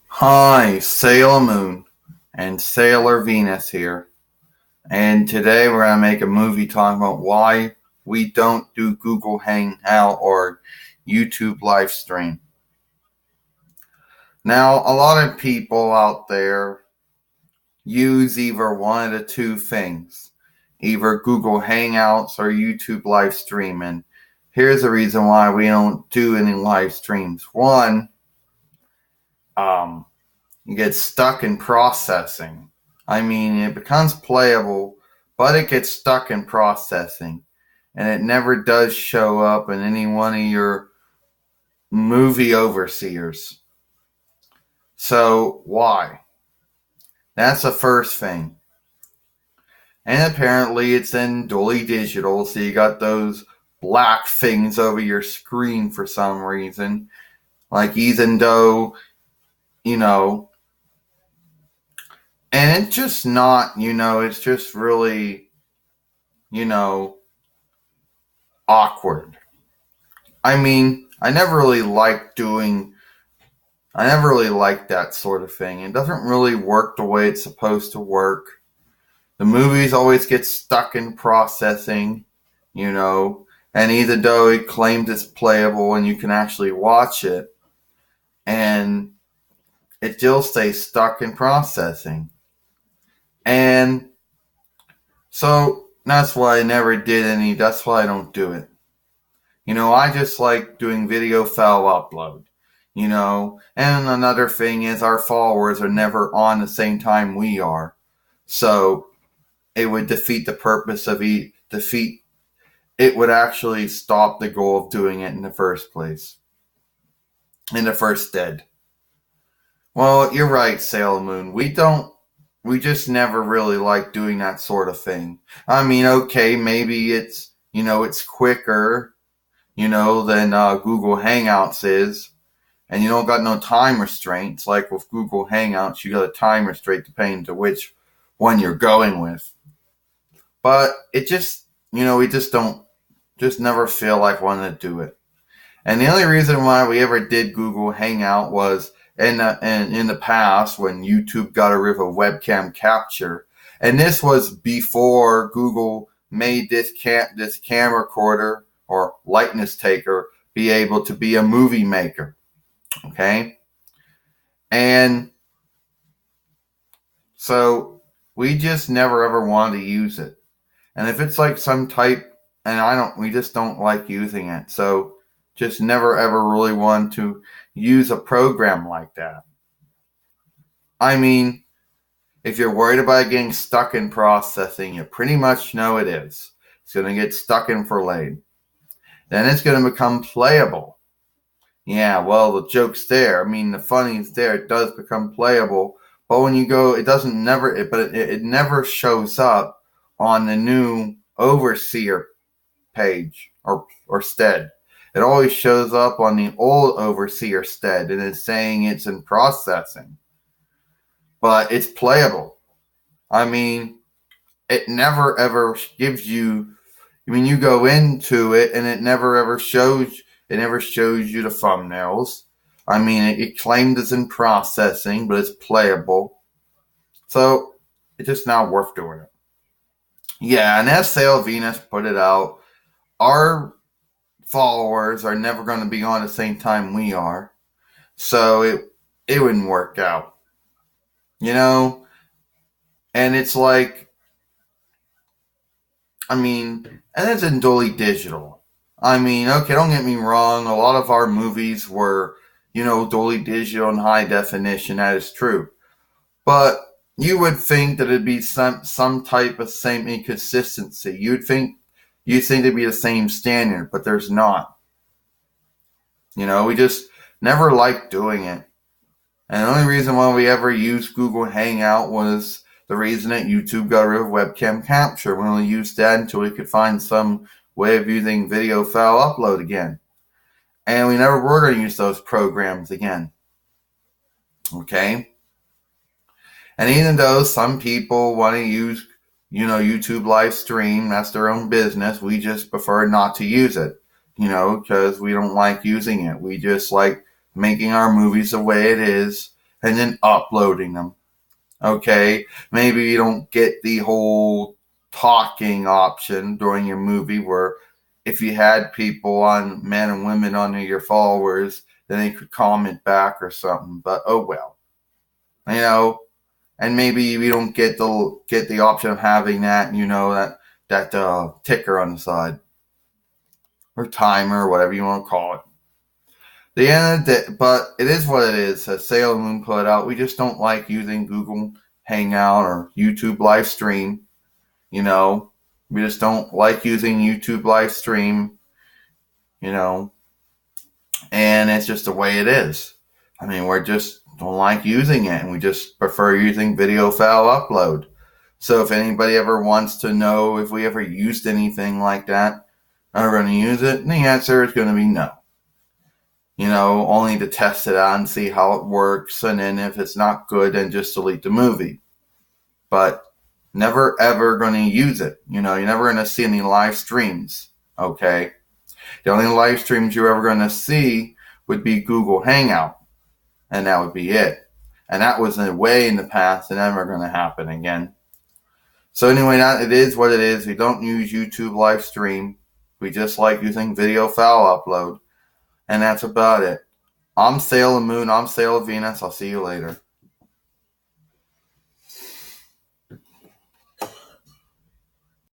Hi, Sailor Moon and Sailor Venus here. And today we're going to make a movie talking about why we don't do Google Hangout or YouTube live stream. Now, a lot of people out there use either one of the two things, either Google Hangouts or YouTube live stream. And here's the reason why we don't do any live streams. One, you get stuck in processing. I mean, it becomes playable, but it gets stuck in processing. And it never does show up in any one of your movie overseers. So, why? That's the first thing. And apparently it's in Dolby Digital, so you got those black things over your screen for some reason. Like, even though, and it's just not, it's just really, awkward. I mean, I never really liked that sort of thing. It doesn't really work the way it's supposed to work. The movies always get stuck in processing, and even though it claims it's playable and you can actually watch it, and it still stays stuck in processing. And so that's why I never did that's why I don't do it. I just like doing video file upload, and another thing is our followers are never on the same time we are. So it would defeat the purpose of it would actually stop the goal of doing it in the first place. In the first stead. Well, you're right, Sailor Moon. We just never really like doing that sort of thing. I mean, okay, maybe it's quicker, than Google Hangouts is. And you don't got no time restraints. Like with Google Hangouts, you got a time restraint depending on which one you're going with. But it just, we just never feel like wanting to do it. And the only reason why we ever did Google Hangout was in the past when YouTube got rid of webcam capture. And this was before Google made this camera recorder or likeness taker be able to be a movie maker. Okay? And so we just never ever wanted to use it. And if it's like some type, we just don't like using it. So just never ever really want to use a program like that. I mean, if you're worried about getting stuck in processing, you pretty much know it is. It's going to get stuck in for late. Then it's going to become playable. Yeah, well, the joke's there. I mean, the funny's there. It does become playable. But when you go, it never shows up on the new overseer page or stead. It always shows up on the old overseer stead and it's saying it's in processing. But it's playable. I mean, it never ever gives you, you go into it and it never shows you the thumbnails. I mean, it claims it's in processing, but it's playable. So it's just not worth doing it. Yeah, and as Sailor Venus put it out, our followers are never going to be on the same time we are. So it wouldn't work out. And it's like, and it's in Dolby Digital. I mean, okay, don't get me wrong, a lot of our movies were, Dolby Digital and high definition, that is true. But you would think that it'd be some type of same inconsistency. You'd think it'd be the same standard, but there's not. We just never liked doing it. And the only reason why we ever used Google Hangout was the reason that YouTube got rid of webcam capture. We only used that until we could find some way of using video file upload again. And we never were going to use those programs again. Okay? And even though some people want to use, YouTube live stream, that's their own business, we just prefer not to use it, because we don't like using it. We just like making our movies the way it is, and then uploading them. Okay? Maybe you don't get the whole talking option during your movie where if you had people on, men and women under your followers, then they could comment back or something. But oh well. You know, and maybe you don't get the option of having that, that ticker on the side or timer or whatever you want to call it. The end of the day, but it is what it is. As Sailor Moon put out, we just don't like using Google Hangout or YouTube live stream. We just don't like using YouTube live stream. And it's just the way it is. I mean, we're just don't like using it, and we just prefer using video file upload. So if anybody ever wants to know if we ever used anything like that, are we going to use it? And the answer is going to be no. Only to test it out and see how it works, and then if it's not good, then just delete the movie. But never ever going to use it. You're never going to see any live streams. Okay? The only live streams you're ever going to see would be Google Hangout. And that would be it. And that was way in the past and never going to happen again. So anyway, it is what it is. We don't use YouTube live stream. We just like using video file upload. And that's about it. I'm Sailor Moon. I'm Sailor Venus. I'll see you later.